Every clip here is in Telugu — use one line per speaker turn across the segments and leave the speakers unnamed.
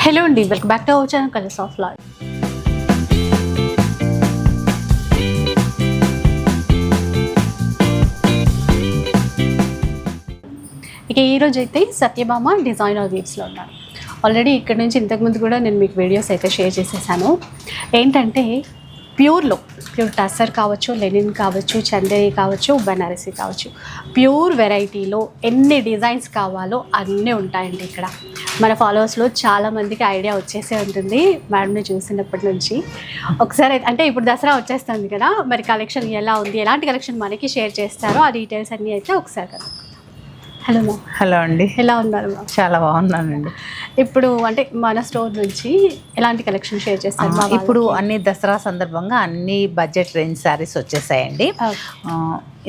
హలో అండి, welcome back to our channel colours of life. ఇక ఈరోజు అయితే సత్యభామ డిజైనర్ వీవ్స్లో ఉన్నారు. ఆల్రెడీ ఇక్కడ నుంచి ఇంతకుముందు కూడా నేను మీకు వీడియోస్ అయితే షేర్ చేసేసాను. ఏంటంటే ప్యూర్ టస్సర్ కావచ్చు, లెనిన్ కావచ్చు, చందేరి కావచ్చు, బనారసి కావచ్చు, ప్యూర్ వెరైటీలో ఎన్ని డిజైన్స్ కావాలో అన్నీ ఉంటాయండి. ఇక్కడ మన ఫాలోవర్స్లో చాలామందికి ఐడియా వచ్చేసే ఉంటుంది మేడంని చూసినప్పటి నుంచి. ఒకసారి అంటే ఇప్పుడు దసరా వచ్చేస్తుంది కదా, మరి కలెక్షన్ ఎలా ఉంది, ఎలాంటి కలెక్షన్ మనకి షేర్ చేస్తారో ఆ డీటెయిల్స్ అన్నీ అయితే ఒకసారి కదా. Hello ma'am.
హలో అండి,
ఎలా ఉన్నారు మ్యామ్?
చాలా బాగున్నానండి.
ఇప్పుడు అంటే మన స్టోర్ నుంచి ఎలాంటి కలెక్షన్ షేర్ చేస్తారు?
ఇప్పుడు అన్ని దసరా సందర్భంగా అన్ని బడ్జెట్ రేంజ్ శారీస్ వచ్చేసాయండి.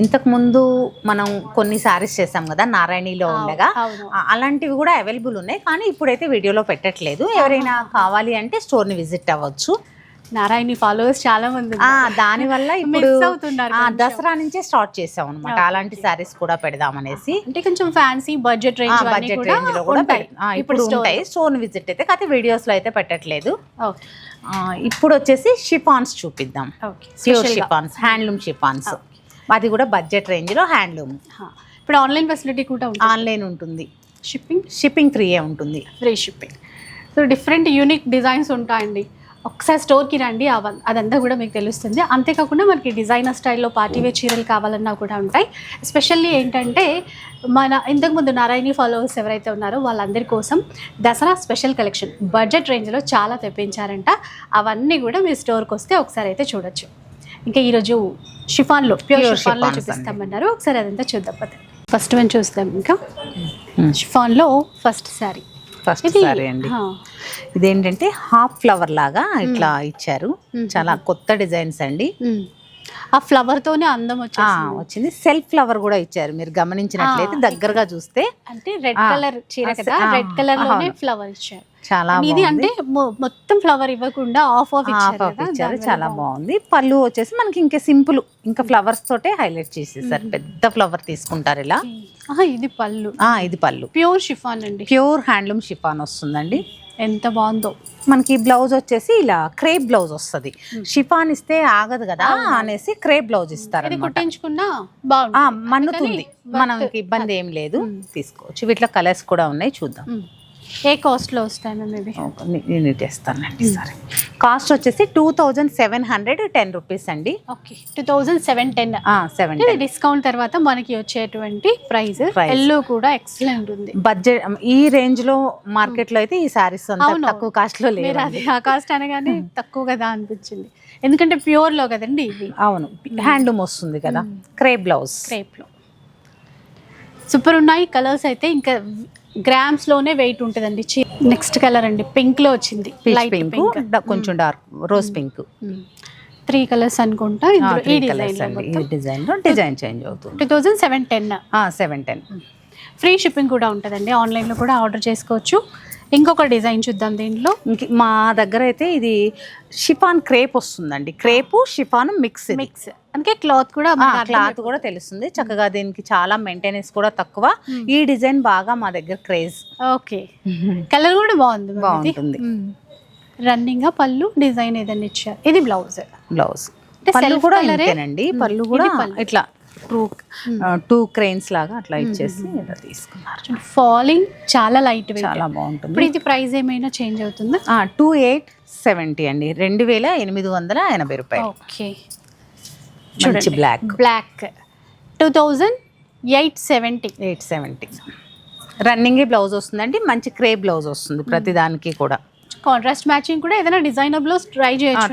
ఇంతకుముందు మనం కొన్ని శారీస్ చేసాం కదా నారాయణిలో ఉండగా, అలాంటివి కూడా అవైలబుల్ ఉన్నాయి. కానీ ఇప్పుడైతే వీడియోలో పెట్టట్లేదు. ఎవరైనా కావాలి అంటే స్టోర్ని విజిట్ అవ్వచ్చు.
నారాయణి ఫాలోవర్స్ చాలా మంది
దానివల్ల ఇప్పుడు దసరా నుంచే స్టార్ట్ చేసాం అనమాట. అలాంటి శారీస్ కూడా పెడదామనేసి.
అంటే కొంచెం ఫ్యాన్సీ బడ్జెట్ రేంజ్
లో కూడా ఇప్పుడు ఉంటాయి. స్టోర్ విజిట్ అయితే కాకపోతే వీడియోస్ లో అయితే పెట్టట్లేదు. ఇప్పుడు వచ్చేసి షిఫాన్స్ చూపిద్దాం. Pure chiffons, handloom chiffons. అది కూడా బడ్జెట్ రేంజ్ లో హ్యాండ్లూమ్.
ఇప్పుడు ఆన్లైన్ ఫెసిలిటీ కూడా ఉంటుంది.
ఆన్లైన్ ఉంటుంది.
షిప్పింగ్
ఫ్రీయే ఉంటుంది.
Free shipping. So different unique designs ఉంటాయండి. ఒకసారి స్టోర్కి రండి, అదంతా కూడా మీకు తెలుస్తుంది. అంతేకాకుండా మనకి డిజైనర్ స్టైల్లో పార్టీవేర్ చీరలు కావాలన్నా కూడా ఉంటాయి. ఎస్పెషల్లీ ఏంటంటే మన ఇంతకుముందు నారాయణి ఫాలోవర్స్ ఎవరైతే ఉన్నారో వాళ్ళందరి కోసం దసరా స్పెషల్ కలెక్షన్ బడ్జెట్ రేంజ్లో చాలా తెప్పించారంట. అవన్నీ కూడా మీ స్టోర్కి వస్తే ఒకసారి అయితే చూడొచ్చు. ఇంకా ఈరోజు షిఫాన్లో ప్యూర్ షిఫాన్లో చూపిస్తామన్నారు. ఒకసారి అదంతా చూద్దాం. ఫస్ట్ వన్ చూస్తాం. ఇంకా షిఫాన్లో ఫస్ట్ శారీ
అండి. ఇదేంటంటే హాఫ్ ఫ్లవర్ లాగా ఇట్లా ఇచ్చారు. చాలా కొత్త డిజైన్స్ అండి.
ఆ ఫ్లవర్ తోనే అందం
వచ్చింది. సెల్ఫ్ ఫ్లవర్ కూడా ఇచ్చారు. మీరు గమనించినట్లయితే దగ్గరగా చూస్తే
అంటే రెడ్ కలర్ చీర కదా, రెడ్ కలర్ లోనే ఫ్లవర్ ఇచ్చారు.
చాలా
ఇది అంటే మొత్తం ఫ్లవర్ ఇవ్వకుండా ఆఫ్ ఇచ్చారు.
చాలా బాగుంది. పళ్ళు వచ్చేసి మనకి ఇంకా సింపుల్, ఇంకా ఫ్లవర్స్ తోటే హైలైట్ చేసేసారు. పెద్ద ఫ్లవర్ తీసుకుంటారు ఇలా.
ఇది పళ్ళు.
ఇది పళ్ళు.
ప్యూర్ షిఫాన్ అండి.
ప్యూర్ హ్యాండ్లూమ్ షిఫాన్ వస్తుందండి.
ఎంత బాగుందో.
మనకి బ్లౌజ్ వచ్చేసి ఇలా క్రేప్ బ్లౌజ్ వస్తుంది. షిఫాన్ ఇస్తే ఆగదు కదా అనేసి క్రేప్ బ్లౌజ్ ఇస్తారు. మన్నుతుంది, మనకి ఇబ్బంది ఏం లేదు, తీసుకోవచ్చు. వీటిలో కలర్స్ కూడా ఉన్నాయి, చూద్దాం.
ఏ కాస్ట్ లో వస్తానండి?
నేను తెస్తానండి. సరే, కాస్ట్ వచ్చేసి 2710 రూపీస్ అండి.
ఓకే, 2710. డిస్కౌంట్ తర్వాత మనకి వచ్చేటువంటి ప్రైస్ ఎల్లో కూడా ఎక్సలెంట్ ఉంది.
బడ్జెట్ ఈ రేంజ్ లో మార్కెట్ లో అయితే ఈ సారీస్ తక్కువ కాస్ట్ లో లేదు.
ఆ కాస్ట్ అనగానే తక్కువ కదా అనిపించింది, ఎందుకంటే ప్యూర్ లో కదండి ఇది.
అవును, హ్యాండ్లూమ్ వస్తుంది కదా. క్రేప్ బ్లౌజ్,
క్రేప్ లో సూపర్ ఉన్నాయి. కలర్స్ అయితే ఇంకా గ్రామ్స్ లోనే వెయిట్ ఉంటుందండి. నెక్స్ట్ కలర్ అండి, పింక్ లో వచ్చింది.
లైట్ పింక్, కొంచెం డార్క్ రోజ్ పింక్.
3 కలర్స్ అనుకుంటా. ఈ
డిజైన్ లో డిజైన్ చేంజ్ అవుతుంది.
2710. ఫ్రీ షిప్పింగ్ కూడా ఉంటుందండి. ఆన్లైన్ లో కూడా ఆర్డర్ చేసుకోవచ్చు. ఇంకొక డిజైన్ చూద్దాం. దీంట్లో
మా దగ్గర అయితే ఇది షిఫాన్ క్రేప్ వస్తుందండి. Crepe chiffon mix.
అందుకే క్లాత్
కూడా తెలుస్తుంది చక్కగా. దీనికి చాలా మెయింటెనెన్స్ కూడా తక్కువ. ఈ డిజైన్ బాగా మా దగ్గర క్రేజ్.
ఓకే, కలర్ కూడా బాగుంటుంది. రన్నింగ్ గా పళ్ళు డిజైన్ ఏదైనా ఇచ్చారు. ఇది బ్లౌజ్.
పళ్ళు కూడా ఇంతేనండి. పళ్ళు కూడా ఇట్లా 2 క్రెయిన్స్ లాగా అట్లా ఇచ్చేసి ఇలా తీసుకున్నారు.
ఫాలింగ్ చాలా లైట్ వెయిట్,
చాలా బాగుంటుంది.
ఇప్పుడు ఇది ప్రైస్ ఏమైనా చేంజ్ అవుతుందా?
2870 అండి, 2880 రూపాయలు.
ఓకే,
మంచి బ్లాక్
2870.
రన్నింగ్ బ్లౌజ్ వస్తుందండి. మంచి క్రేప్ బ్లౌజ్ వస్తుంది ప్రతి దానికి కూడా.
కాంట్రాస్ట్ మ్యాచింగ్ కూడా ఏదైనా డిజైనర్ బ్లౌజ్ ట్రై చేయొచ్చు,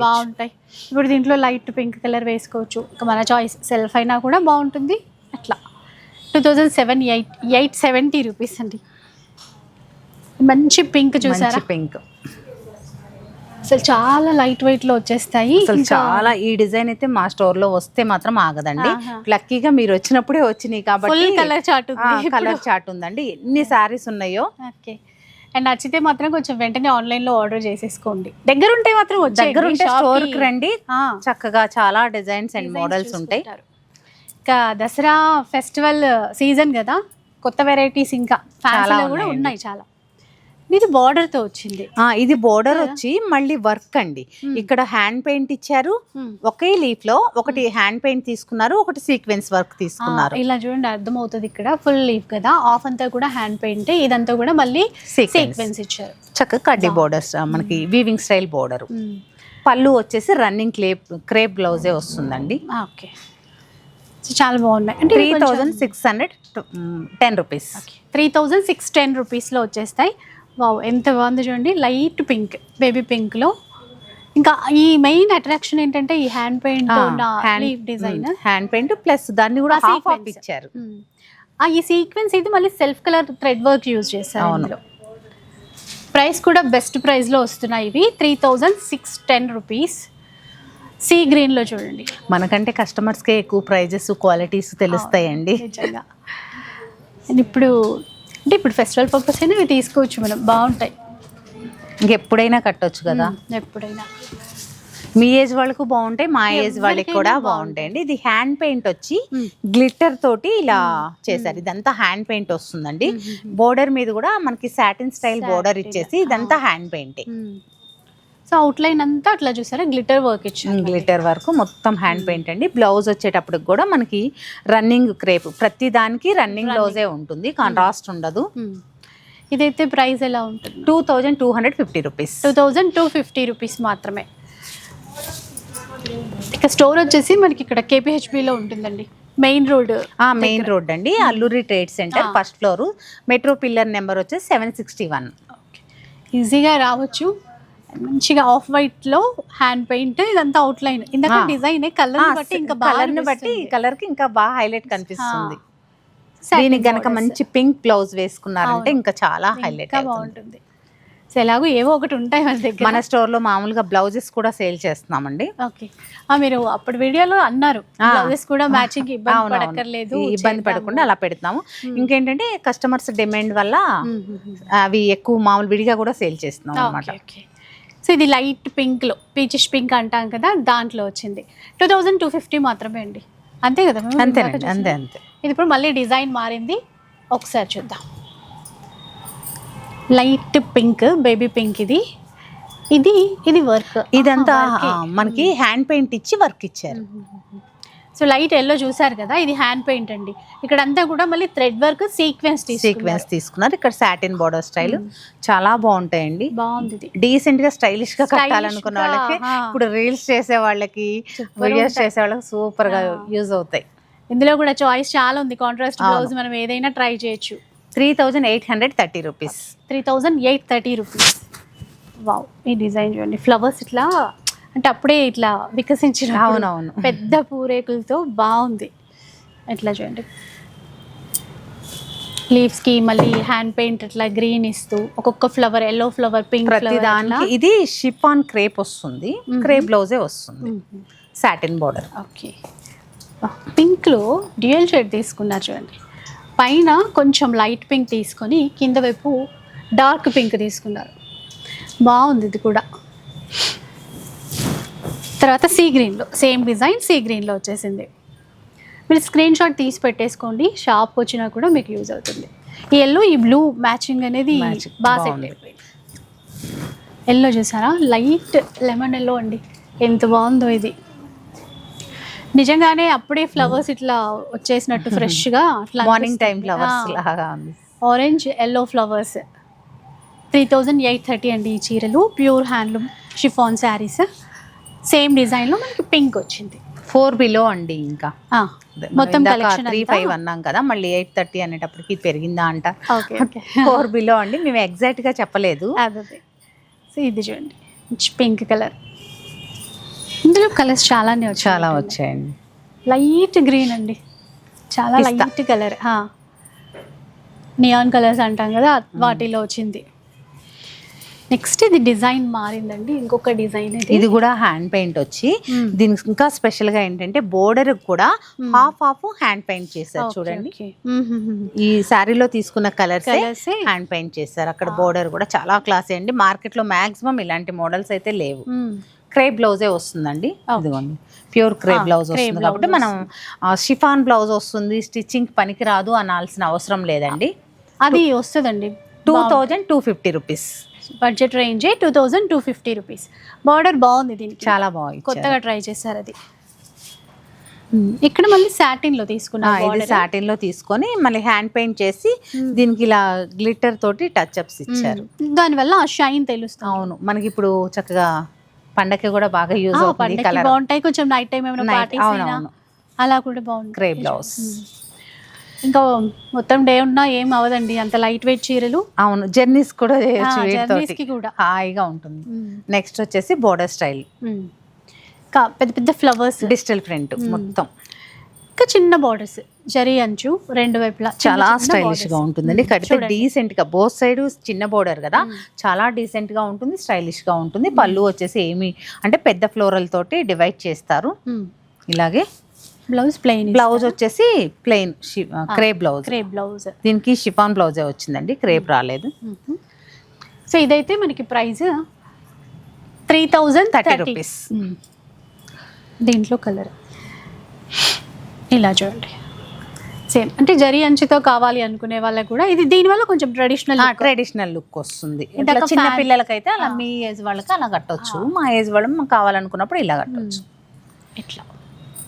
బాగుంటాయి. ఇప్పుడు దీంట్లో లైట్ పింక్ కలర్ వేసుకోవచ్చు. ఇంకా మన చాయిస్. సెల్ఫ్ అయినా కూడా బాగుంటుంది. అట్లా 2780 రూపీస్ అండి. మంచి పింక్ చూసారా?
పింక్
అసలు చాలా లైట్ వెయిట్ లో వచ్చేస్తాయి.
అసలు చాలా. ఈ డిజైన్ అయితే మా స్టోర్ లో వస్తే మాత్రం ఆగదండి. లక్కీగా మీరు వచ్చినప్పుడే వచ్చినాయి కాబట్టి
కలర్
చార్ట్ ఉందండి. ఎన్ని శారీస్ ఉన్నాయో.
ఓకే, అండ్ నచ్చితే మాత్రం కొంచెం వెంటనే ఆన్లైన్ లో ఆర్డర్ చేసేసుకోండి. దగ్గర ఉంటే మాత్రం
స్టోర్ కి రండి. చక్కగా చాలా డిజైన్స్ అండ్ మోడల్స్ ఉంటాయి.
ఇంకా దసరా ఫెస్టివల్ సీజన్ కదా, కొత్త వెరైటీస్ ఇంకా ఫ్యాన్సీలో కూడా ఉన్నాయి చాలా. ఇది border తో వచ్చింది.
ఇది బోర్డర్ వచ్చి మళ్ళీ వర్క్ అండి. ఇక్కడ హ్యాండ్ పెయింట్ ఇచ్చారు, ఒకే లీఫ్ లో ఒకటి హ్యాండ్ పెయింట్ తీసుకున్నారు, ఒకటి సీక్వెన్స్ వర్క్ తీసుకున్నారు.
ఇలా చూడండి అర్థమవుతుంది. ఇక్కడ ఫుల్ లీఫ్ కదా, ఆఫ్ అంతా కూడా హ్యాండ్ పెయింట్, ఇదంతా కూడా మళ్ళీ సీక్వెన్స్ ఇచ్చారు.
చక్కగా కడ్డీ బోర్డర్స్, మనకి వీవింగ్ స్టైల్ బోర్డర్. పళ్ళు వచ్చేసి రన్నింగ్ క్రేప్ బ్లౌజే వస్తుందండి.
ఓకే, చాలా బాగున్నాయి. అంటే
3610 రూపీస్.
3610 రూపీస్లో వచ్చేస్తాయి. వావ్, ఎంత బాగుంది చూడండి, లైట్ పింక్, బేబీ పింక్లో. ఇంకా ఈ మెయిన్ అట్రాక్షన్ ఏంటంటే ఈ hand paint design,
hand paint plus దాన్ని కూడా హాఫ్ ఆఫ్ ఇచ్చారు.
ఈ సీక్వెన్స్ ఇది మళ్ళీ self colour thread work use చేశారు. అందులో ప్రైస్ కూడా బెస్ట్ ప్రైస్లో వస్తున్నాయి ఇవి. 3610 రూపీస్. సీ గ్రీన్లో చూడండి,
మనకంటే కస్టమర్స్కే ఎక్కువ ప్రైజెస్ క్వాలిటీస్ తెలుస్తాయండి.
నిజంగా. ఇప్పుడు అంటే ఇప్పుడు ఫెస్టివల్ పర్పస్ అయినా ఇవి తీసుకోవచ్చు మనం, బాగుంటాయి.
ఇంకెప్పుడైనా కట్టొచ్చు కదా,
ఎప్పుడైనా.
మీ ఏజ్ వాళ్ళకు బాగుంటాయి, మా ఏజ్ వాళ్ళకి కూడా బాగుంటాయండి. ఇది హ్యాండ్ పెయింట్ వచ్చి గ్లిట్టర్ తోటి ఇలా చేశారు. ఇదంతా హ్యాండ్ పెయింట్ వస్తుందండి. బోర్డర్ మీద కూడా మనకి సాటిన్ స్టైల్ బోర్డర్ ఇచ్చేసి ఇదంతా హ్యాండ్ పెయింటే.
సో అవుట్లైన్ అంతా అట్లా చూసారా, గ్లిటర్ వర్క్ ఇచ్చారు.
గ్లిటర్ వర్క్ మొత్తం హ్యాండ్ పెయింట్ అండి. బ్లౌజ్ వచ్చేటప్పటికి కూడా మనకి రన్నింగ్ క్రేప్, ప్రతి దానికి రన్నింగ్ బ్లౌజే ఉంటుంది, కాంట్రాస్ట్ ఉండదు.
ఇదైతే ప్రైస్ ఎలా ఉంటుంది?
2250 రూపీస్.
2250 రూపీస్ మాత్రమే. ఇక స్టోర్ వచ్చేసి మనకి ఇక్కడ KPHBలో ఉంటుందండి, మెయిన్ రోడ్
అండి. Alluri trade centre first floor, metro pillar number వచ్చేసి 761.
ఈజీగా రావచ్చు. మంచిగా ఆఫ్ వైట్ లో హ్యాండ్ పెయింట్, ఇదంతా అవుట్ లైన్. ఇందాక డిజైన్ కలర్ బట్టి ఇంకా
కలర్ బట్టి కలర్ కి ఇంకా బాగా హైలైట్ కనిపిస్తుంది. దీనికి గనక మంచి పింక్ బ్లౌజ్ వేసుకున్నారంటే ఇంకా చాలా హైలైట్
బాగుంటుంది. సో ఎలాగో ఏవో ఒకటి ఉంటాయి మన దగ్గర.
మన స్టోర్ లో మామూలుగా బ్లౌజెస్ కూడా సేల్ చేస్తున్నామండి.
ఓకే, మీరు అప్పుడు వీడియోలో అన్నారు బ్లౌజెస్ కూడా మ్యాచింగ్ ఇబ్బంది పడక్కర్లేదు,
ఇబ్బంది పడకుండా అలా పెడతాము. ఇంకేంటంటే కస్టమర్స్ డిమాండ్ వల్ల అవి ఎక్కువ మామూలు విడిగా కూడా సేల్ చేస్తున్నాం అన్నమాట.
సో ఇది లైట్ పింక్లో, పీచిష్ పింక్ అంటాం కదా, దాంట్లో వచ్చింది. 2250 మాత్రమే అండి, అంతే కదా?
అంతేనండి, అంతే.
ఇది ఇప్పుడు మళ్ళీ డిజైన్ మారింది, ఒకసారి చూద్దాం. Light pink, baby pink. ఇది వర్క్,
ఇదంతా మనకి హ్యాండ్ పెయింట్ ఇచ్చి వర్క్ ఇచ్చారు.
సో లైట్ ఎల్లో చూసారు కదా, ఇది హ్యాండ్ పెయింట్ అండి. ఇక్కడ అంతా కూడా మళ్ళీ థ్రెడ్ వర్క్, సీక్వెన్స్
తీసుకున్నారు. ఇక్కడ సాటిన్ బోర్డర్ స్టైల్ చాలా బాగుంటాయండి.
బాగుంది,
డీసెంట్ గా స్టైలిష్ గా కట్టాలనుకున్న వాళ్ళకి, ఇప్పుడు రీల్స్ చేసే వాళ్ళకి, వీడియోస్ చేసే వాళ్ళకి సూపర్ గా యూజ్ అవుతాయి.
ఇందులో కూడా చాయిస్ చాలా ఉంది. కాంట్రాస్ట్ బ్లౌజ్ మనం ఏదైనా ట్రై చేయొచ్చు.
3830 రూపీస్.
3830 రూపీస్. వావ్, ఈ డిజైన్ చూడండి, ఫ్లవర్స్ ఇట్లా అంటే అప్పుడే ఇట్లా వికసించిన,
అవునవును,
పెద్ద పూరేకులతో బాగుంది. ఇట్లా చూడండి, లీవ్స్ కి మళ్ళీ హ్యాండ్ పెయింట్ ఇట్లా గ్రీన్ ఇస్తూ, ఒక్కొక్క flower, yellow flower, pink flower.
ఇది షిఫాన్ క్రేప్ వస్తుంది, క్రేప్ బ్లౌజే వస్తుంది, సాటిన్ బోర్డర్.
ఓకే, పింక్ లో డ్యూయల్ షేడ్ తీసుకున్నారు చూడండి. పైన కొంచెం లైట్ పింక్ తీసుకొని కింద వైపు డార్క్ పింక్ తీసుకున్నారు, బాగుంది ఇది కూడా. తర్వాత సీ గ్రీన్లో సేమ్ డిజైన్, సీ గ్రీన్లో వచ్చేసింది. మీరు స్క్రీన్ షాట్ తీసి పెట్టేసుకోండి, షాప్కి వచ్చినా కూడా మీకు యూజ్ అవుతుంది. ఈ ఎల్లో, ఈ బ్లూ మ్యాచింగ్ అనేది బాగా సెట్ అయిపోయింది. ఎల్లో చూసారా, లైట్ లెమన్ ఎల్లో అండి, ఎంత బాగుందో ఇది. నిజంగానే అప్పుడే ఫ్లవర్స్ ఇట్లా వచ్చేసినట్టు ఫ్రెష్గా,
మార్నింగ్ టైం ఫ్లవర్స్ లాగా ఉంది.
Orange yellow flowers. 3830 అండి ఈ చీరలు. Pure handloom chiffon saris. Same డిజైన్లో మనకి పింక్ వచ్చింది.
4 బిలో అండి. ఇంకా
మొత్తం కలెక్షన్
35 అన్నాం కదా, మళ్ళీ 830 అనేటప్పటికి పెరిగిందా అంట. 4 బిలో అండి, మేము ఎగ్జాక్ట్గా చెప్పలేదు.
అదే, సో ఇది చూడండి, పింక్ కలర్. ఇందులో కలర్స్ చాలా
వచ్చాయండి.
లైట్ గ్రీన్ అండి, చాలా లైట్ కలర్. నియాన్ కలర్స్ అంటాం కదా, వాటిలో వచ్చింది. నెక్స్ట్ ఇది డిజైన్ మారిందండి, ఇంకొక డిజైన్.
ఇది కూడా హ్యాండ్ పెయింట్ వచ్చి, దీనికి ఇంకా స్పెషల్ గా ఏంటంటే బోర్డర్ కూడా హాఫ్ హ్యాండ్ పెయింట్ చేశారు చూడండి. ఈ శారీలో తీసుకున్న కలర్స్ హ్యాండ్ పెయింట్ చేశారు. అక్కడ బోర్డర్ కూడా చాలా క్లాసీ అండి. మార్కెట్ లో మాక్సిమం ఇలాంటి మోడల్స్ అయితే లేవు. క్రేప్ బ్లౌజే వస్తుందండి, ఇదిగోండి ప్యూర్ క్రేప్ బ్లౌజ్ వస్తుంది. కాబట్టి మనం షిఫాన్ బ్లౌజ్ వస్తుంది, స్టిచ్చింగ్ పనికి రాదు అనాల్సిన అవసరం లేదండి.
అది వస్తుందండి,
2250 rupees.
Budget range 2250 rupees. Border బాగుంది దీనికి,
చాలా బాగుంది,
కొత్తగా ట్రై చేశారు అది. ఇక్కడ మళ్ళీ సాటిన్ లో తీసుకున్నారు.
ఇది సాటిన్ లో తీసుకొని మళ్ళీ హ్యాండ్ పెయింట్ చేసి దీనికి ఇలా గ్లిటర్ తోటి టచ్ అప్స్ ఇచ్చారు.
దానివల్ల ఆ షైన్ తెలుస్తుంది.
అవును, మనకి ఇప్పుడు చక్కగా పండగకి కూడా బాగా యూజ్ అవుతుంది. కలర్
బాగుంటాయి. కొంచెం నైట్ టైం ఏమైనా పార్టీస్ అయినా అలా కూడా బాగుంది.
Crepe blouse.
ఇంకా మొత్తం డే ఉన్నా ఏం అవదండి, అంత లైట్ వెయిట్ చీరలు.
అవును, జర్నీస్ కూడా చేయొచ్చు,
జర్నీస్ కి కూడా
హాయిగా ఉంటుంది. నెక్స్ట్ వచ్చేసి బోర్డర్ స్టైల్,
పెద్ద పెద్ద ఫ్లవర్స్,
డిజిటల్ ప్రింట్ మొత్తం,
ఇంకా చిన్న బోర్డర్స్, జరీ అంచు రెండు వైపులా
చాలా స్టైలిష్ గా ఉంటుందండి. కడితే డీసెంట్ గా, బోత్ సైడ్ చిన్న బోర్డర్ కదా, చాలా డీసెంట్ గా ఉంటుంది, స్టైలిష్ గా ఉంటుంది. పళ్ళు వచ్చేసి ఏమి అంటే పెద్ద ఫ్లోరల్ తోటి డివైడ్ చేస్తారు. ఇలాగే
బ్లౌజ్ ప్లెయిన్,
బ్లౌజ్ వచ్చేసి plain crepe blouse.
Crepe blouse,
దీనికి షిఫాన్ బ్లౌజే వచ్చిందండి, క్రేప్ రాలేదు.
సో ఇదైతే మనకి ప్రైస్ 3030
రూపీస్.
దీంట్లో కలర్ ఇలా చూడండి, సేమ్ అంటే జరీ అంచుతో కావాలి అనుకునే వాళ్ళకి కూడా ఇది దీనివల్ల కొంచెం
ట్రెడిషనల్ లుక్ వస్తుంది. చిన్న పిల్లలకైతే అలా, మీ ఏజ్ వాళ్ళకి అలా కట్టొచ్చు, మా ఏజ్ వాళ్ళు మాకు కావాలనుకున్నప్పుడు ఇలా కట్టొచ్చు. ఇట్లా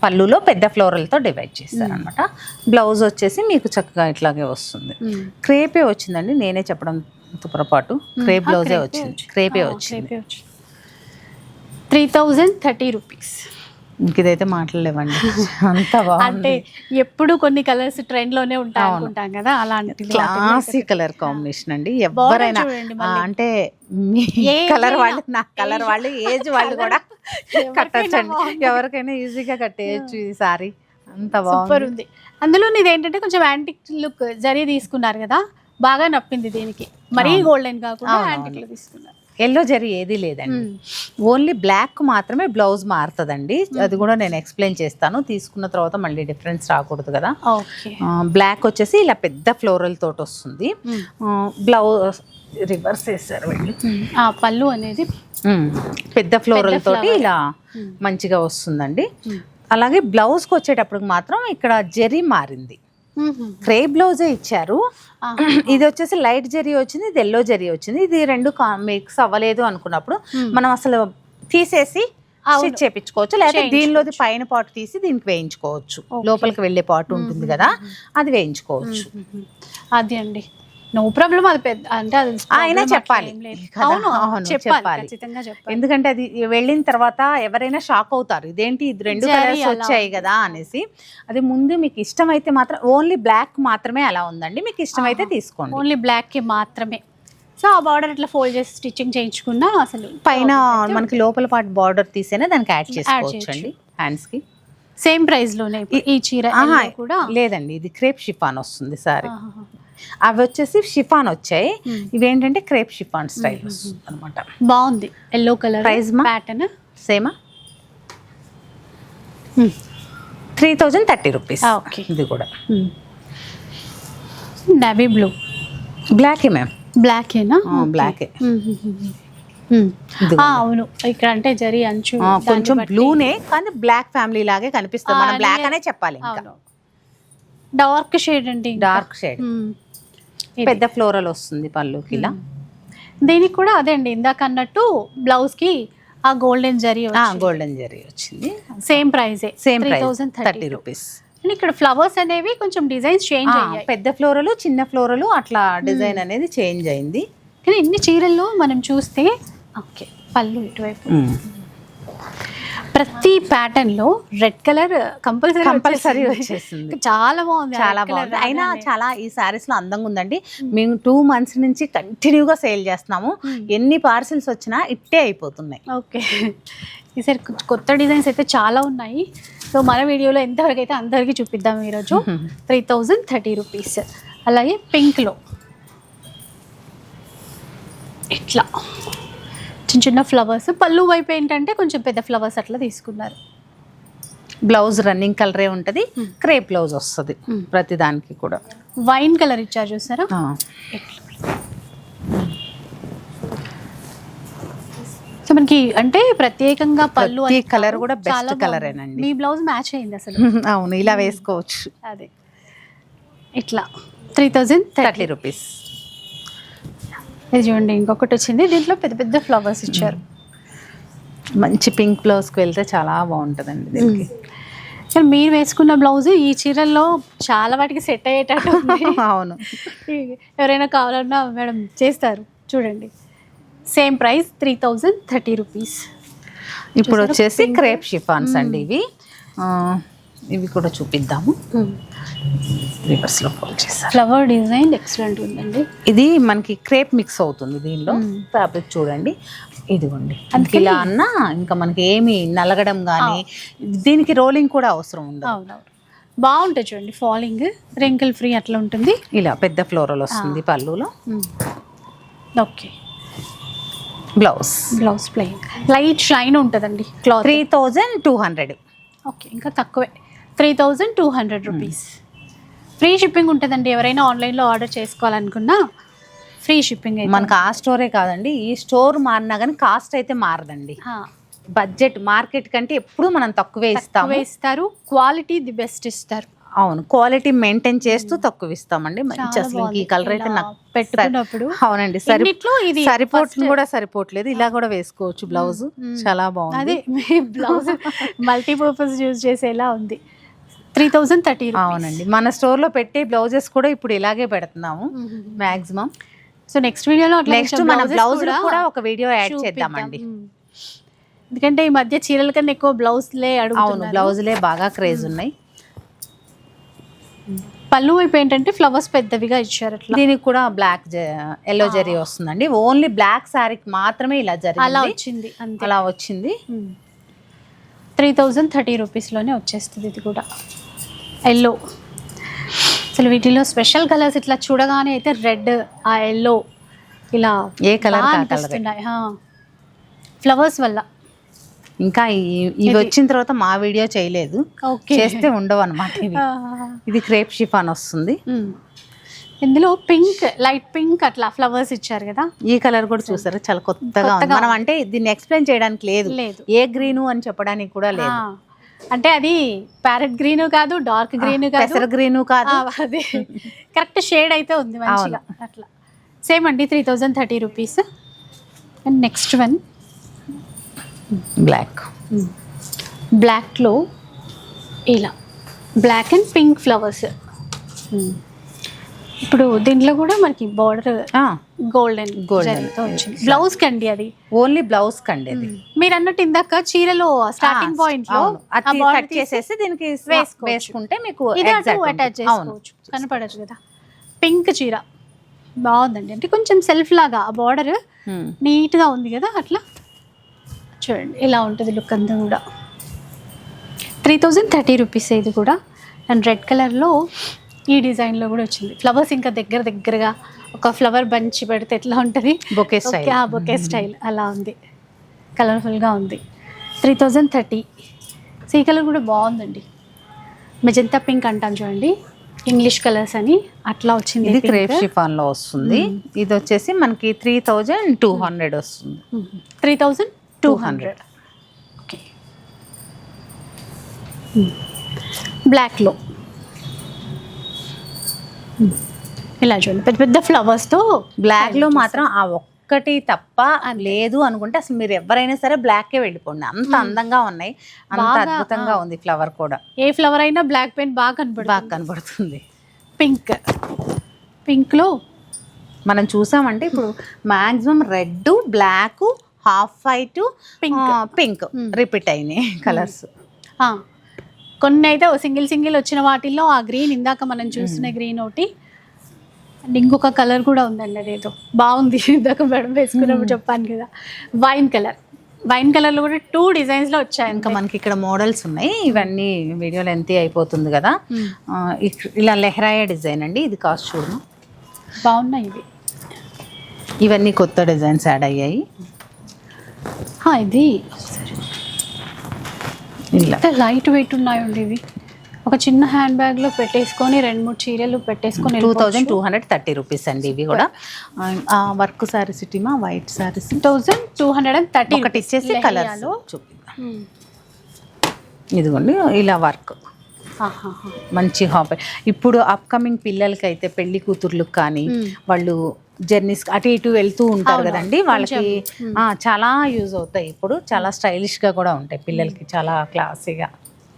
పళ్ళులో పెద్ద ఫ్లోరల్ తో డివైడ్ చేస్తారు అనమాట. బ్లౌజ్ వచ్చేసి మీకు చక్కగా ఇట్లాగే వస్తుంది. క్రేపే వచ్చిందండి, నేనే చెప్పడం పొరపాటు, క్రేప్ బ్లౌజే వచ్చింది, క్రేపే వచ్చింది.
3030 రూపీస్.
ఇదైతే మాట్లాడలేవండి, అంత
అంటే ఎప్పుడు కొన్ని కలర్స్ ట్రెండ్ లోనే ఉంటాయి అనుకుంటాం కదా, అలాంటి
క్లాసీ కలర్ కాంబినేషన్ అండి. ఎవరైనా అంటే మీ కలర్ వాళ్ళు, నా కలర్ వాళ్ళు, ఏజ్ వాళ్ళు కూడా కట్టచ్చండి, ఎవరికైనా ఈజీగా కట్టేయచ్చు ఈ సారీ. అంత
బాగుంది. అందులో ఇది ఏంటంటే కొంచెం యాంటిక్ లుక్ జరీ తీసుకున్నారు కదా, బాగా నప్పింది దీనికి. మరీ గోల్డెన్ కాకుండా యాంటిక్ లో తీసుకున్నారు.
ఎల్లో జరీ ఏది లేదండి, ఓన్లీ బ్లాక్ మాత్రమే బ్లౌజ్ మారుతుందండి. అది కూడా నేను ఎక్స్ప్లెయిన్ చేస్తాను, తీసుకున్న తర్వాత మళ్ళీ డిఫరెన్స్ రాకూడదు కదా. బ్లాక్ వచ్చేసి ఇలా పెద్ద ఫ్లోరల్ తోటి వస్తుంది. బ్లౌజ్ రివర్స్ వేస్తారు వెళ్ళి,
పళ్ళు అనేది
పెద్ద ఫ్లోరల్ తోటి ఇలా మంచిగా వస్తుందండి. అలాగే బ్లౌజ్కి వచ్చేటప్పటికి మాత్రం ఇక్కడ జరీ మారింది, క్రేప్ బ్లౌజే ఇచ్చారు. ఇది వచ్చేసి లైట్ జరీ వచ్చింది, ఇది ఎల్లో జరీ వచ్చింది. ఇది రెండు మిక్స్ అవ్వలేదు అనుకున్నప్పుడు మనం అసలు తీసేసి స్టిచ్ చేయించుకోవచ్చు, లేకపోతే దీనిలోది పైన పాటు తీసి దీనికి వేయించుకోవచ్చు. లోపలికి వెళ్ళే పాటు ఉంటుంది కదా, అది వేయించుకోవచ్చు.
అది అండి, నో ప్రాబ్లం. అది పెద్ద అంటే అది
అయినా చెప్పాలి, చెప్పాలి, ఎందుకంటే అది వెళ్ళిన తర్వాత ఎవరైనా షాక్ అవుతారు, ఇదేంటి ఇది రెండు కలర్స్ వచ్చాయి కదా అనేసి. అది ముందు మీకు ఇష్టమైతే మాత్రం ఓన్లీ బ్లాక్ మాత్రమే అలా ఉందండి, మీకు ఇష్టమైతే తీసుకోండి.
ఓన్లీ బ్లాక్ కి మాత్రమే. సో ఆ బార్డర్ ఇట్లా ఫోల్డ్ చేసి స్టిచ్చింగ్ చేయించుకున్నా అసలు
పైన మనకి లోపల పాటు బార్డర్ తీసేనే దానికి యాడ్ చేసుకోవచ్చు అండి హ్యాండ్స్ కి.
సేమ్ ప్రైస్ లోనే ఈ చీర కూడా
లేదండి, ఇది క్రేప్ షిఫాన్ వస్తుంది సారీ. అవి వచ్చేసి షిఫాన్ వచ్చాయి, ఇవేంటంటే క్రేప్ షిఫాన్ స్టైల్ వస్తుంది అనమాట.
బాగుంది, ఎల్లో కలర్.
ప్రైస్
ప్యాటర్న్
సేమా 3030 రూపీస్. ఇది కూడా
నేవీ బ్లూ,
బ్లాకే మ్యామ్,
బ్లాకేనా?
బ్లాకే.
అవును, ఇక్కడ అంటే జరీ అంచు
కొంచెం బ్లూనే కానీ బ్లాక్ ఫ్యామిలీ లాగే కనిపిస్తుంది, మనం బ్లాక్ అనే చెప్పాలి.
డార్క్ షేడ్ అండి,
డార్క్ షేడ్, పెద్ద ఫ్లోరల్ వస్తుంది పళ్ళుకి ఇలా.
దీనికి కూడా అదే అండి, ఇందాక అన్నట్టు బ్లౌజ్ కి ఆ గోల్డెన్ జరీ
వచ్చింది.
Same price,
same 3030 rupees.
ఇక్కడ ఫ్లవర్స్ అనేవి కొంచెం డిజైన్స్ చేంజ్ అయ్యాయి,
పెద్ద ఫ్లోరల్ చిన్న ఫ్లోరల్ అట్లా డిజైన్ అనేది చేంజ్ అయింది.
కానీ ఇన్ని చీరల్లో మనం చూస్తే ఓకే పళ్ళు ఇటువైపు ప్రతి ప్యాటర్న్ లో రెడ్ కలర్ కంపల్సరీ
వచ్చేసింది.
చాలా బాగుంది,
చాలా బాగుంది. అయినా చాలా ఈ సారీస్ లో అందంగా ఉందండి. మేము 2 months నుంచి కంటిన్యూగా సేల్ చేస్తున్నాము, ఎన్ని పార్సిల్స్ వచ్చినా ఇట్టే అయిపోతున్నాయి.
ఓకే, ఈసారి కొత్త డిజైన్స్ అయితే చాలా ఉన్నాయి. సో మన వీడియోలో ఎంతవరకు అయితే అందరికీ చూపిద్దాం ఈరోజు. 3030 రూపీస్. అలాగే పింక్లో ఇట్లా చిన్న చిన్న ఫ్లవర్స్, పళ్ళు వైపు ఏంటంటే కొంచెం పెద్ద ఫ్లవర్స్ అట్లా తీసుకున్నారు.
బ్లౌజ్ రన్నింగ్ కలరే ఉంటుంది, క్రేప్ బ్లౌజ్ వస్తుంది ప్రతి దానికి కూడా.
వైన్ కలర్ ఇచ్చారు చూసారా, సో మనకి అంటే ప్రత్యేకంగా పళ్ళు
కలర్ కూడా బెస్ట్ కలర్ ఏనండి.
మీ బ్లౌజ్ మ్యాచ్ అయింది అసలు.
అవును, ఇలా వేసుకోవచ్చు.
అదే ఇట్లా 3030
రూపీస్.
ఇది చూడండి ఇంకొకటి వచ్చింది, దీంట్లో పెద్ద పెద్ద ఫ్లవర్స్ ఇచ్చారు.
మంచి పింక్ బ్లౌజ్కి వెళ్తే చాలా బాగుంటుందండి దీనికి.
కానీ మీరు వేసుకున్న బ్లౌజ్ ఈ చీరల్లో చాలా వాటికి సెట్ అయ్యేటట్టు ఉంది.
అవును,
ఎవరైనా కావాలన్నా మేడం చేస్తారు. చూడండి సేమ్ ప్రైస్ 3030 రూపీస్.
ఇప్పుడు వచ్చేసి క్రేప్ షిఫాన్స్ అండి ఇవి. ఇవి కూడా చూపిద్దాము. రివర్స్లో ఫోల్డ్ చేస్తారు.
ఫ్లవర్ డిజైన్ ఎక్సలెంట్ ఉందండి.
ఇది మనకి క్రేప్ మిక్స్ అవుతుంది దీనిలో. ఫ్యాబ్రిక్ చూడండి, ఇదిగోండి. ఇలా అన్నా ఇంకా మనకి ఏమి నలగడం కానీ దీనికి రోలింగ్ కూడా అవసరం ఉండదు.
అవునవును, బాగుంటుంది చూడండి. ఫాలింగ్ రింకిల్ ఫ్రీ అట్లా ఉంటుంది.
ఇలా పెద్ద ఫ్లోరల్ వస్తుంది పళ్ళులో.
Okay,
blouse
plain light shine ఉంటుందండి. క్లాత్
3200.
ఓకే, ఇంకా తక్కువే 3200 రూపీస్. ఫ్రీ షిప్పింగ్ ఉంటుందండి. ఎవరైనా ఆన్లైన్లో ఆర్డర్ చేసుకోవాలనుకున్నా ఫ్రీ షిప్పింగ్.
మనకు ఆ స్టోరే కాదండి, ఈ స్టోర్ మారినా కానీ కాస్ట్ అయితే మారదండి. బడ్జెట్ మార్కెట్ కంటే ఎప్పుడు మనం తక్కువే
ఇస్తారు. క్వాలిటీ ది బెస్ట్ ఇస్తారు.
అవును, క్వాలిటీ మెయింటైన్ చేస్తూ తక్కువ ఇస్తామండి. మంచి అసలు ఈ కలర్ అయితే నాకు
పెట్టుకున్నప్పుడు
అవునండి సరిపోతుంది కూడా సరిపోవట్లేదు. ఇలా కూడా వేసుకోవచ్చు బ్లౌజ్, చాలా బాగుంది.
అదే బ్లౌజ్ మల్టీపర్పస్ యూజ్ చేసేలా ఉంది. 3030.
అవునండి, మన స్టోర్లో పెట్టే బ్లౌజెస్ కూడా ఇప్పుడు ఇలాగే పెడుతున్నాము మాక్సిమం.
సో నెక్స్ట్ వీడియోలో
నెక్స్ట్ మన బ్లౌజ్ కూడా ఒక వీడియో యాడ్ చేద్దామండి.
ఎందుకంటే ఈ మధ్య చీరల కన్నా ఎక్కువ బ్లౌజ్లే
అవును, బ్లౌజ్లే బాగా క్రేజ్ ఉన్నాయి.
పళ్ళు వైపు ఏంటంటే ఫ్లవర్స్ పెద్దవిగా ఇచ్చారు. అట్లా
దీనికి కూడా బ్లాక్ ఎల్లో జరీ వస్తుందండి. ఓన్లీ బ్లాక్ శారీకి మాత్రమే ఇలా
అలా వచ్చింది.
అలా వచ్చింది.
3030 రూపీస్లోనే వచ్చేస్తుంది. ఇది కూడా ఎల్లో. అసలు వీటిలో స్పెషల్ కలర్స్ ఇట్లా చూడగానే అయితే రెడ్, ఆ ఎల్లో ఇలా
ఏ కలర్
అనిపిస్తున్నాయి ఫ్లవర్స్ వల్ల.
ఇంకా ఇవి వచ్చిన తర్వాత మా వీడియో చేయలేదు, చేస్తే ఉండవు అనమాట. ఇది క్రేప్ షిఫాన్ వస్తుంది.
ఇందులో పింక్, లైట్ పింక్ అట్లా ఫ్లవర్స్ ఇచ్చారు కదా.
ఈ కలర్ కూడా చూసారా, చాలా కొత్తగా ఉంది. మనం అంటే దీన్ని ఎక్స్ప్లెయిన్ చేయడానికి లేదు, ఏ గ్రీను అని చెప్పడానికి కూడా లేదు.
అంటే అది ప్యారెట్ గ్రీన్ కాదు, డార్క్ గ్రీన్ కాదు,
పెసర గ్రీన్ కాదు,
అది కరెక్ట్ షేడ్ అయితే ఉంది మంచిగా. అట్లా సేమ్ అండి 3030 రూపీస్. అండ్ నెక్స్ట్ వన్ బ్లాక్లో ఇలా బ్లాక్ అండ్ పింక్ ఫ్లవర్స్. ఇప్పుడు దీంట్లో కూడా మనకి బార్డర్ గోల్డెన్ వచ్చింది. బ్లౌజ్ కండి అది,
ఓన్లీ బ్లౌజ్ కండి అది.
మీరు అన్నట్టు ఇందాక చీరలో స్టార్టింగ్ పాయింట్ లో
కట్ చేసేసి దీనికి వేసుకుంటే మీకు
అటాచ్ చేసుకోవచ్చు. కనపడచ్చు కదా. పింక్ చీర బాగుందండి. అంటే కొంచెం సెల్ఫ్ లాగా ఆ బార్డర్ నీట్ గా ఉంది కదా. అట్లా చూడండి ఇలా ఉంటుంది లుక్ అంతా కూడా. 3030 రూపీస్ ఇది కూడా. అండ్ రెడ్ కలర్లో ఈ డిజైన్లో కూడా వచ్చింది. ఫ్లవర్స్ ఇంకా దగ్గరగా ఒక ఫ్లవర్ బంచ్ పెడితే ఎట్లా ఉంటుంది, బొకే స్టైల్ అలా ఉంది. కలర్ఫుల్గా ఉంది. 3030. ఈ కలర్ కూడా బాగుందండి. మెజంతా పింక్ అంటాం చూడండి, ఇంగ్లీష్ కలర్స్ అని అట్లా వచ్చింది.
ఇది క్రేప్ షిఫాన్లో వస్తుంది. ఇది వచ్చేసి మనకి 3200 వస్తుంది.
3200. ఓకే. బ్లాక్లో ఇలా చూడండి పెద్ద పెద్ద ఫ్లవర్స్తో.
బ్లాక్లో మాత్రం ఆ ఒక్కటి తప్ప లేదు అనుకుంటే అసలు మీరు ఎవరైనా సరే బ్లాక్కే వెళ్ళిపోండి. అంత అందంగా ఉన్నాయి, అంత అద్భుతంగా ఉంది. ఫ్లవర్ కూడా
ఏ ఫ్లవర్ అయినా బ్లాక్ పెయింట్ బాగా
కనబడుతుంది.
పింక్లో
మనం చూసామంటే ఇప్పుడు maximum red, black, half white, pink repeat అయినాయి కలర్స్.
కొన్ని అయితే సింగిల్ వచ్చిన వాటిల్లో ఆ గ్రీన్ ఇందాక మనం చూస్తున్న గ్రీన్ ఒకటి, అండ్ ఇంకొక కలర్ కూడా ఉందండి. అదేదో బాగుంది, ఇందాక మేడం వేసుకున్నప్పుడు చెప్పాను కదా. వైన్ కలర్లో కూడా 2 డిజైన్స్లో వచ్చాయి.
ఇంకా మనకి ఇక్కడ మోడల్స్ ఉన్నాయి. ఇవన్నీ వీడియోలో ఎంత అయిపోతుంది కదా. ఇలా లెహరాయా డిజైన్ అండి. ఇది కాస్ట్ చూడము
బాగున్నాయి.
ఇవన్నీ కొత్త డిజైన్స్ యాడ్ అయ్యాయి.
ఇది ఇలా లైట్ వెయిట్ ఉన్నాయండి. ఇవి ఒక చిన్న హ్యాండ్ బ్యాగ్లో పెట్టేసుకొని 2-3 చీరలు పెట్టేసుకొని
2230 రూపీస్ అండి. ఇవి కూడా వర్క్ సారీస్ ఇటీమా వైట్ సారీస్
1230.
ఒకటి ఇచ్చేసి కలర్స్ చూపిద్దాం. ఇదిగోండి ఇలా వర్క్ మంచి హాబీ. ఇప్పుడు అప్కమింగ్ పిల్లలకి అయితే పెళ్లి కూతుర్లకు కానీ వాళ్ళు జర్నీస్ అటు ఇటు వెళ్తూ ఉంటారు కదండి, వాళ్ళకి చాలా యూజ్ అవుతాయి. ఇప్పుడు చాలా స్టైలిష్గా కూడా ఉంటాయి పిల్లలకి, చాలా క్లాసీగా.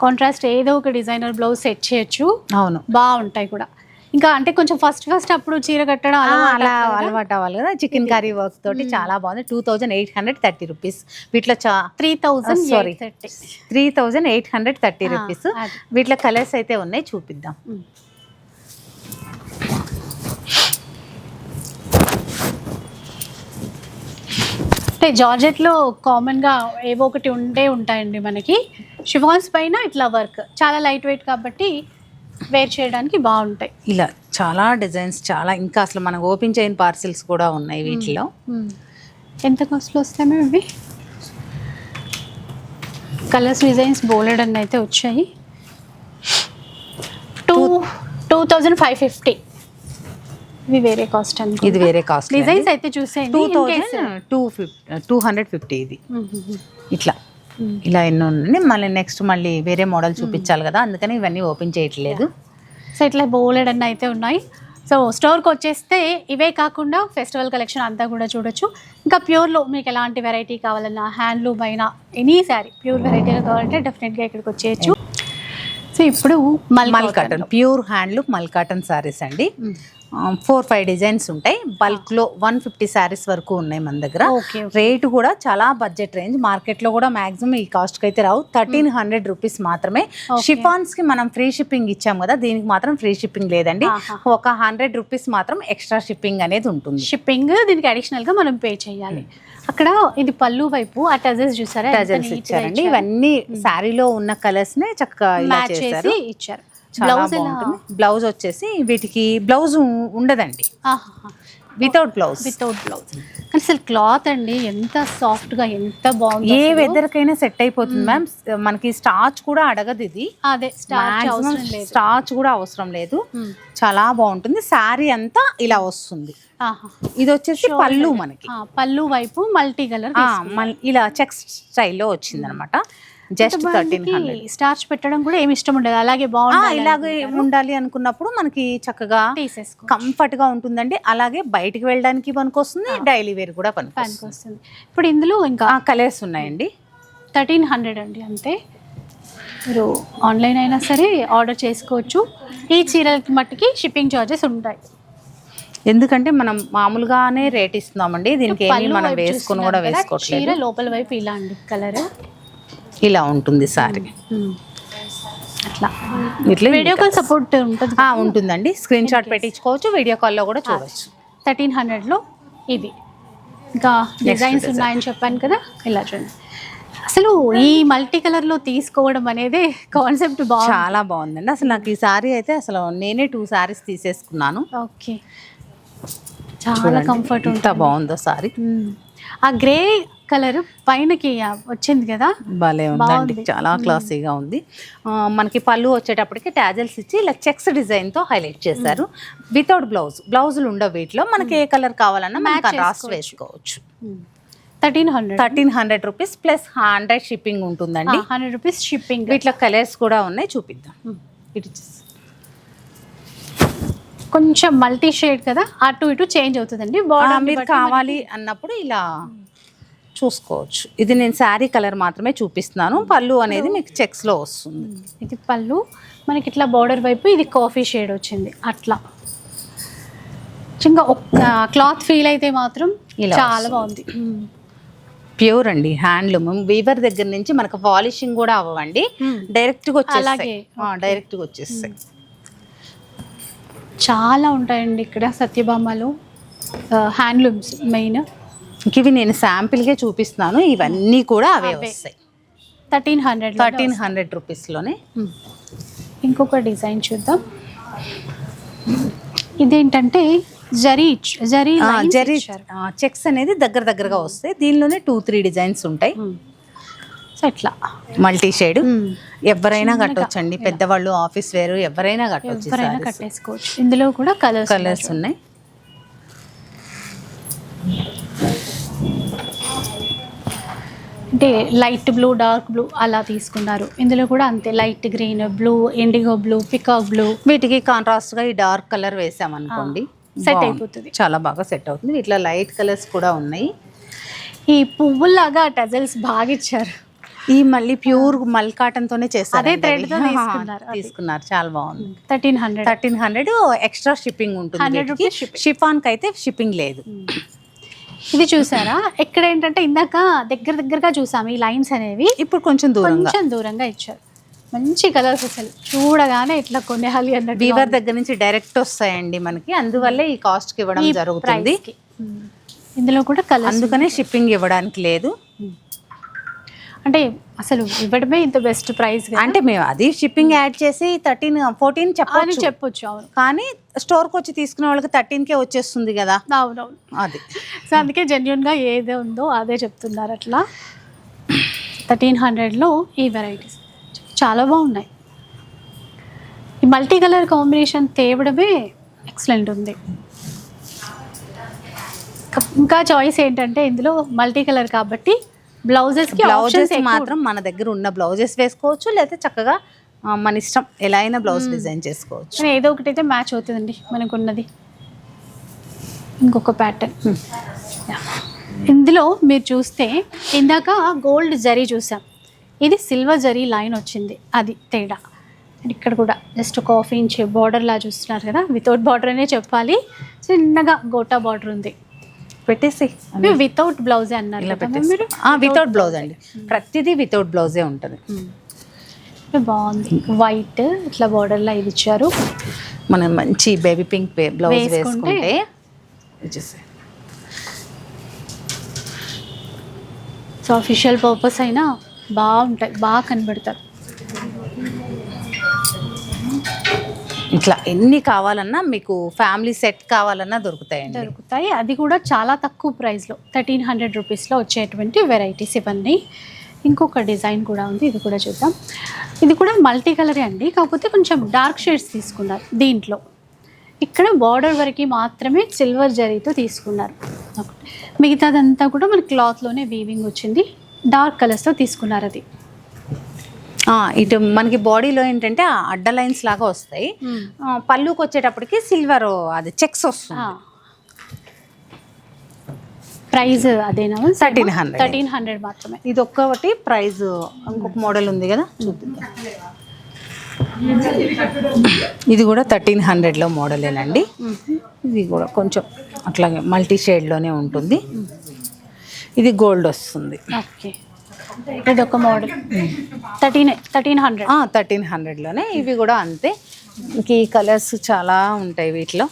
కాంట్రాస్ట్ ఏదో ఒక డిజైనర్ బ్లౌజ్ సెట్ చేయొచ్చు.
అవును,
బాగుంటాయి కూడా. ఇంకా అంటే కొంచెం ఫస్ట్ అప్పుడు చీర కట్టడం
అలా అలవాటు అవ్వాలి కదా. చికెన్ కర్రీ వర్క్ తోటి చాలా బాగుంది. 2830 రూపీస్. వీటిలో 3830 రూపీస్. వీటిలో కలర్స్ అయితే ఉన్నాయి, చూపిద్దాం.
అంటే జార్జెట్లో కామన్గా ఏవో ఒకటి ఉంటాయండి మనకి. షిఫాన్స్ పైన ఇట్లా వర్క్ చాలా లైట్ వెయిట్ కాబట్టి వేర్ చేయడానికి బాగుంటాయి.
ఇలా చాలా డిజైన్స్, చాలా ఇంకా అసలు మనకు ఓపెన్ చేయని పార్సిల్స్ కూడా ఉన్నాయి వీటిలో.
ఎంత కాస్ట్లో వస్తాయి మేము ఇవి? కలర్స్ డిజైన్స్ బోలెడ్ అని అయితే వచ్చాయి. 2550. ఇవి వేరే కాస్ట్ అండి.
ఇది వేరే కాస్ట్.
డిజైన్స్ అయితే చూసేయండి.
2250 ఇది. ఇట్లా ఇలా ఎన్నో ఉన్నాయి. మళ్ళీ వేరే మోడల్ చూపించాలి కదా, అందుకని ఇవన్నీ ఓపెన్ చేయట్లేదు.
సో ఇట్లా బోలెడ్ అన్న అయితే ఉన్నాయి. సో స్టోర్కి వచ్చేస్తే ఇవే కాకుండా ఫెస్టివల్ కలెక్షన్ అంతా కూడా చూడొచ్చు. ఇంకా ప్యూర్లో మీకు ఎలాంటి వెరైటీ కావాలన్నా, హ్యాండ్లూమ్ అయినా, ఎనీ శారీ ప్యూర్ వెరైటీలో కావాలంటే డెఫినెట్గా ఇక్కడికి వచ్చేయచ్చు. సో ఇప్పుడు
మల్ కాటన్, ప్యూర్ హ్యాండ్లూమ్ మల్ కాటన్ శారీస్ అండి. 4-5 డిజైన్స్ ఉంటాయి. బల్క్లో 150 శారీస్ వరకు ఉన్నాయి మన దగ్గర. రేటు కూడా చాలా బడ్జెట్ రేంజ్. మార్కెట్లో కూడా మాక్సిమం ఈ కాస్ట్కి అయితే రావు. 1300 రూపీస్ మాత్రమే. షిఫాన్స్కి మనం ఫ్రీ షిప్పింగ్ ఇచ్చాం కదా, దీనికి మాత్రం ఫ్రీ షిప్పింగ్ లేదండి. ఒక 100 రూపీస్ మాత్రం ఎక్స్ట్రా షిప్పింగ్ అనేది ఉంటుంది.
షిప్పింగ్ దీనికి అడిషనల్గా మనం పే చేయాలి. అక్కడ ఇది పళ్ళు వైపు ఆ టజల్స్ చూసారా,
టజల్స్ ఇచ్చారండి. ఇవన్నీ శారీలో ఉన్న కలర్స్ నే చక్కగా
మ్యాచ్ చేసి ఇచ్చారు.
బ్లౌజ్ వచ్చేసి వీటికి బ్లౌజ్ ఉండదండి, వితౌట్ బ్లౌజ్.
కానీ అసలు క్లాత్ అండి ఎంత సాఫ్ట్ గా, ఎంత బాగుంది.
ఏ వెదర్ కైనా సెట్ అయిపోతుంది మ్యామ్. మనకి స్టార్చ్ కూడా అడగదు ఇది.
అదే
స్టార్చ్ కూడా అవసరం లేదు. చాలా బాగుంటుంది. శారీ అంతా ఇలా వస్తుంది. ఇది వచ్చేసి పళ్ళు, మనకి
పళ్ళు వైపు మల్టీ కలర్
ఇలా చెక్స్ స్టైల్లో వచ్చింది అనమాట. జస్ట్ 1300.
స్టార్చ్ పెట్టడం కూడా ఏమి ఇష్టం ఉండదు, అలాగే బాగుంది.
ఇలాగే ఉండాలి అనుకున్నప్పుడు మనకి చక్కగా కంఫర్ట్ గా ఉంటుందండి. అలాగే బయటికి వెళ్ళడానికి పనికొస్తుంది, డైలీ వేర్ కూడా పనికొస్తుంది.
ఇప్పుడు ఇందులో ఇంకా
కలర్స్ ఉన్నాయండి.
1300 అండి అంతే. మీరు ఆన్లైన్ అయినా సరే ఆర్డర్ చేసుకోవచ్చు. ఈ చీరలకి మట్టుకి షిప్పింగ్ చార్జెస్ ఉంటాయి.
ఎందుకంటే మనం మామూలుగానే రేట్ ఇస్తున్నామండి, దీనికి ఏమి మనం వేసుకొని కూడా వేసుకోవట్లేదు.
చీర లోపల వైపు ఇలా అండి కలర్
ఇలా ఉంటుంది సారీ.
అట్లా ఇట్లా వీడియో కాల్ సపోర్ట్ ఉంటుంది,
ఉంటుందండి. స్క్రీన్ షాట్ పెట్టించుకోవచ్చు, వీడియో కాల్లో కూడా చూడవచ్చు.
1300లో ఇవి ఇంకా డిజైన్స్ ఉన్నాయని చెప్పాను కదా, ఇలా చూడండి. అసలు ఈ మల్టీ కలర్లో తీసుకోవడం అనేది కాన్సెప్ట్
చాలా బాగుందండి. అసలు నాకు ఈ సారీ అయితే అసలు నేనే 2 సారీస్ తీసేసుకున్నాను.
ఓకే, చాలా కంఫర్ట్
ఎంత బాగుందో సారీ.
ఆ గ్రే కలర్ పైనకి వచ్చింది కదా,
భలే ఉందండి, చాలా క్లాసీగా ఉంది. మనకి పళ్ళు వచ్చేటప్పటికి టాజల్స్ ఇచ్చి ఇలా చెక్స్ డిజైన్తో హైలైట్ చేశారు. వితౌట్ బ్లౌజులు ఉండవు వీటిలో. మనకి ఏ కలర్ కావాలన్నా మనం రాసి వేసుకోవచ్చు. 1300 రూపీస్ ప్లస్ 100 షిప్పింగ్ ఉంటుందండి.
100 రూపీస్ షిప్పింగ్.
వీటిలో కలర్స్ కూడా ఉన్నాయి, చూపిద్దాం. ఇటు
కొంచెం మల్టీ షేడ్ కదా, అటు ఇటు చేంజ్ అవుతుందండి.
మీరు కావాలి అన్నప్పుడు ఇలా చూసుకోవచ్చు. ఇది నేను శారీ కలర్ మాత్రమే చూపిస్తున్నాను. పళ్ళు అనేది మీకు చెక్స్లో వస్తుంది.
ఇది పళ్ళు మనకి ఇట్లా బార్డర్ వైపు ఇది కాఫీ షేడ్ వచ్చింది. అట్లా ఇంకా క్లాత్ ఫీల్ అయితే మాత్రం చాలా బాగుంది.
ప్యూర్ అండి, హ్యాండ్లూమ్. వీవర్ దగ్గర నుంచి మనకు పాలిషింగ్ కూడా అవ్వండి, డైరెక్ట్గా వచ్చేస్తాయి.
చాలా ఉంటాయండి ఇక్కడ సత్యభామలో హ్యాండ్లూమ్స్ మెయిన్.
ఇవి నేను శాంపిల్గా చూపిస్తున్నాను, ఇవన్నీ కూడా అవే వస్తాయి. 1300 రూపీస్లోనే.
ఇంకొక డిజైన్ చూద్దాం. ఇదేంటంటే జరీ
చెక్స్ అనేది దగ్గరగా వస్తాయి. దీనిలోనే 2-3 డిజైన్స్ ఉంటాయి.
సో ఇట్లా
మల్టీ షేడ్ ఎవరైనా కట్టొచ్చండి, పెద్దవాళ్ళు, ఆఫీస్ వేరు ఎవరైనా
కట్టేసుకోవచ్చు. ఇందులో కూడా కలర్స్
ఉన్నాయి.
అంటే లైట్ బ్లూ, డార్క్ బ్లూ అలా తీసుకున్నారు. ఇందులో కూడా అంతే, light green, blue, IndiGo blue, peacock blue.
వీటికి కాంట్రాస్ట్గా ఈ డార్క్ కలర్ వేసామనుకోండి,
సెట్ అయిపోతుంది.
చాలా బాగా సెట్ అవుతుంది. ఇట్లా లైట్ కలర్స్ కూడా ఉన్నాయి.
ఈ పువ్వుల్లాగా టజల్స్ బాగా ఇచ్చారు.
ఈ మళ్ళీ ప్యూర్ మల్ కాటన్ తోనే చేస్తారు.
అదే థ్రెడ్ తో
తీసుకున్నారు. చాలా బాగుంది.
1300
ఎక్స్ట్రా షిప్పింగ్ ఉంటుంది.
100 రూపీస్
షిఫాన్ కి అయితే షిప్పింగ్ లేదు.
ఇది చూసారా, ఇక్కడ ఏంటంటే ఇందాక దగ్గరగా చూసాము ఈ లైన్స్ అనేవి,
ఇప్పుడు కొంచెం
దూరంగా ఇచ్చారు. మంచి కలర్స్ అసలు చూడగానే ఇట్లా కొనేయాలి అన్నట్టు.
వీవర్ దగ్గర నుంచి డైరెక్ట్ వస్తాయండి మనకి, అందువల్లే ఈ కాస్ట్ కి ఇవ్వడం జరుగుతుంది.
ఇందులో కూడా కలర్,
అందుకనే షిప్పింగ్ ఇవ్వడానికి లేదు.
అంటే అసలు ఇవ్వడమే ఇంత బెస్ట్ ప్రైస్.
అంటే మేము అది షిప్పింగ్ యాడ్ చేసి 13-14
చెప్పొచ్చు. అవును,
కానీ స్టోర్కి వచ్చి తీసుకునే వాళ్ళకి 13కే వచ్చేస్తుంది కదా.
అవునవును,
అది
సో అందుకే జెన్యున్గా ఏదే ఉందో అదే చెప్తున్నారు. అట్లా 1300లో ఈ వెరైటీస్ చాలా బాగున్నాయి. ఈ మల్టీ కలర్ కాంబినేషన్ తేవడమే ఎక్సలెంట్ ఉంది. ఇంకా చాయిస్ ఏంటంటే ఇందులో మల్టీ కలర్ కాబట్టి బ్లౌజెస్
మాత్రం మన దగ్గర ఉన్న బ్లౌజెస్ వేసుకోవచ్చు, లేకపోతే చక్కగా మన ఇష్టం ఎలా అయినా బ్లౌజ్ డిజైన్ చేసుకోవచ్చు.
ఏదో ఒకటి అయితే మ్యాచ్ అవుతుందండి మనకున్నది. ఇంకొక ప్యాటర్న్ ఇందులో మీరు చూస్తే, ఇందాక గోల్డ్ జరీ చూసాం, ఇది సిల్వర్ జరీ లైన్ వచ్చింది, అది తేడా. ఇక్కడ కూడా జస్ట్ ఒక 1/2 ఇంచ్ బార్డర్ లా చూస్తున్నారు కదా, వితౌట్ బార్డర్ అనే చెప్పాలి. చిన్నగా గోటా బార్డర్ ఉంది.
పెట్టేసి
వితౌట్ బ్లౌజే అన్నారు.
వితౌట్ బ్లౌజ్ అండి, ప్రతిదీ వితౌట్ బ్లౌజే ఉంటుంది.
బాగుంది. వైట్ ఇట్లా బార్డర్ లా ఇది ఇచ్చారు.
మనం మంచి బేబీ పింక్ బ్లౌజ్ వేసుకుంటే
సో అఫీషియల్ పర్పస్ అయినా బాగుంటాయి, బాగా కనబడతారు.
ఇట్లా ఎన్ని కావాలన్నా మీకు ఫ్యామిలీ సెట్ కావాలన్నా దొరుకుతాయి.
అది కూడా చాలా తక్కువ ప్రైస్లో 1300 రూపీస్లో వచ్చేటువంటి వెరైటీస్ ఇవన్నీ. ఇంకొక డిజైన్ కూడా ఉంది, ఇది కూడా చూద్దాం. ఇది కూడా మల్టీ కలరే అండి, కాకపోతే కొంచెం డార్క్ షేడ్స్ తీసుకున్నారు దీంట్లో. ఇక్కడ బార్డర్ వరకు మాత్రమే సిల్వర్ జరీతో తీసుకున్నారు. మిగతాదంతా కూడా మన క్లాత్లోనే వీవింగ్ వచ్చింది, డార్క్ కలర్స్తో తీసుకున్నారు. అది
ఇటు మనకి బాడీలో ఏంటంటే అడ్డ లైన్స్ లాగా వస్తాయి. పళ్ళుకి వచ్చేటప్పటికి సిల్వర్ అది చెక్స్ వస్తుంది.
ప్రైస్ అదేనా?
1300
మాత్రమే.
ఇది ఒక్కటి ప్రైస్. ఇంకొక మోడల్ ఉంది కదా, చూద్దాం. ఇది కూడా 1300లో మోడలేనండి. ఇది కూడా కొంచెం అట్లాగే మల్టీ షేడ్లోనే ఉంటుంది. ఇది గోల్డ్ వస్తుంది.
ఓకే, ఇది ఒక మోడల్
1300లోనే. ఇవి కూడా అంతే. ఇంక ఈ కలర్స్ చాలా ఉంటాయి వీటిలో.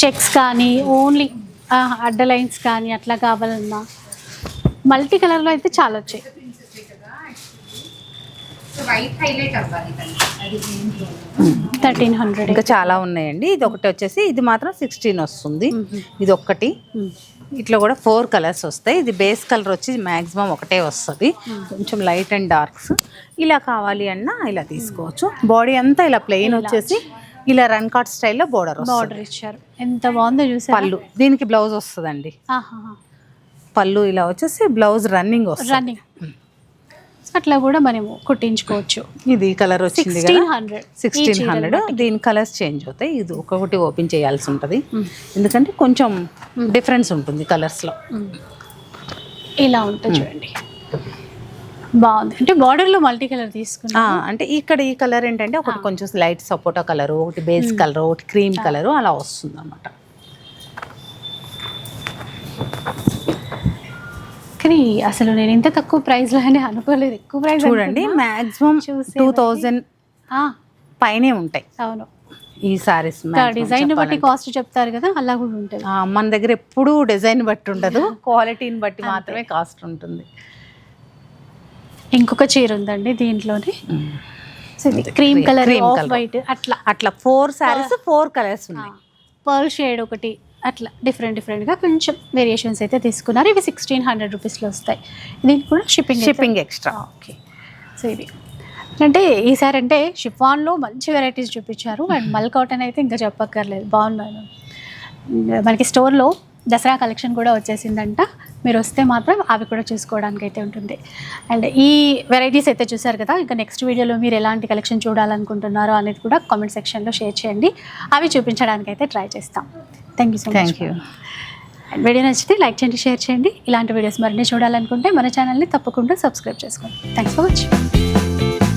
చెక్స్ కానీ ఓన్లీ అడ్డ లైన్స్ కానీ అట్లా కావాలన్నా మల్టీ కలర్లో అయితే చాలా వచ్చాయి.
వైట్ హైలైట్ అవ్వాలి.
1300
ఇంకా చాలా ఉన్నాయండి. ఇది ఒకటి వచ్చేసి ఇది మాత్రం 16 వస్తుంది. ఇది ఒక్కటి. ఇట్లా కూడా 4 కలర్స్ వస్తాయి. ఇది బేస్ కలర్ వచ్చి మ్యాక్సిమం ఒకటే వస్తుంది, కొంచెం లైట్ అండ్ డార్క్స్. ఇలా కావాలి అన్నా ఇలా తీసుకోవచ్చు. బాడీ అంతా ఇలా ప్లెయిన్ వచ్చేసి ఇలా రన్ కాట్ స్టైల్లో బార్డర్
ఇచ్చారు. ఎంత బాగుందో చూసారు.
పళ్ళు దీనికి బ్లౌజ్ వస్తుందండి. పళ్ళు ఇలా వచ్చేసి బ్లౌజ్ రన్నింగ్ వస్తుంది.
అట్లా కూడా మనము కుట్టించుకోవచ్చు.
ఇది కలర్ వచ్చింది 1600. దీని కలర్స్ చేంజ్ అవుతాయి. ఇది ఒక్కొక్కటి ఓపెన్ చేయాల్సి ఉంటుంది, ఎందుకంటే కొంచెం డిఫరెన్స్ ఉంటుంది కలర్స్లో.
ఇలా ఉంటుంది చూడండి, బాగుంది. అంటే బార్డర్లో మల్టీ కలర్ తీసుకున్నా.
అంటే ఇక్కడ ఈ కలర్ ఏంటంటే ఒకటి కొంచెం లైట్ సపోటా కలర్, ఒకటి బేస్ కలర్, ఒకటి క్రీమ్ కలర్ అలా వస్తుంది అన్నమాట.
కానీ అసలు నేను ఇంత తక్కువ ప్రైస్లో అని అనుకోలేదు. ఎక్కువ ప్రైస్
చూడండి, మ్యాక్సిమం 2000 పైనే ఉంటాయి.
అవును,
ఈ సారీస్
డిజైన్ బట్టి కాస్ట్ చెప్తారు కదా, అలా కూడా ఉంటుంది.
మన దగ్గర ఎప్పుడూ డిజైన్ బట్టి ఉండదు, క్వాలిటీని బట్టి మాత్రమే కాస్ట్ ఉంటుంది.
ఇంకొక చీర ఉందండి దీంట్లోనే, క్రీమ్ కలర్, వైట్
అట్లా 4 సారీస్ 4 కలర్స్ ఉన్నాయి.
పర్ల్ షేడ్ ఒకటి, అట్లా డిఫరెంట్గా కొంచెం వేరియేషన్స్ అయితే తీసుకున్నారు. ఇవి 1600 రూపీస్లో వస్తాయి. దీనికి కూడా షిప్పింగ్ ఎక్స్ట్రా. ఓకే, సో ఇది అంటే ఈసారి అంటే షిఫాన్లో మంచి వెరైటీస్ చూపించారు. అండ్ మల్ కాటన్ అయితే ఇంకా చెప్పక్కర్లేదు, బాగున్నాను. మనకి స్టోర్లో దసరా కలెక్షన్ కూడా వచ్చేసిందంట. మీరు వస్తే మాత్రం అవి కూడా చూసుకోవడానికి అయితే ఉంటుంది. అండ్ ఈ వెరైటీస్ అయితే చూసారు కదా, ఇంకా నెక్స్ట్ వీడియోలో మీరు ఎలాంటి కలెక్షన్ చూడాలనుకుంటున్నారో అనేది కూడా కామెంట్ సెక్షన్లో షేర్ చేయండి. అవి చూపించడానికి అయితే ట్రై చేస్తాం. Thank you so much.
Thank you.
And video నచ్చితే లైక్ చేయండి, షేర్ చేయండి. ఇలాంటి వీడియోస్ మరిన్ని చూడాలనుకుంటే మన ఛానల్ని తప్పకుండా సబ్స్క్రైబ్ చేసుకోండి. Thanks for watching.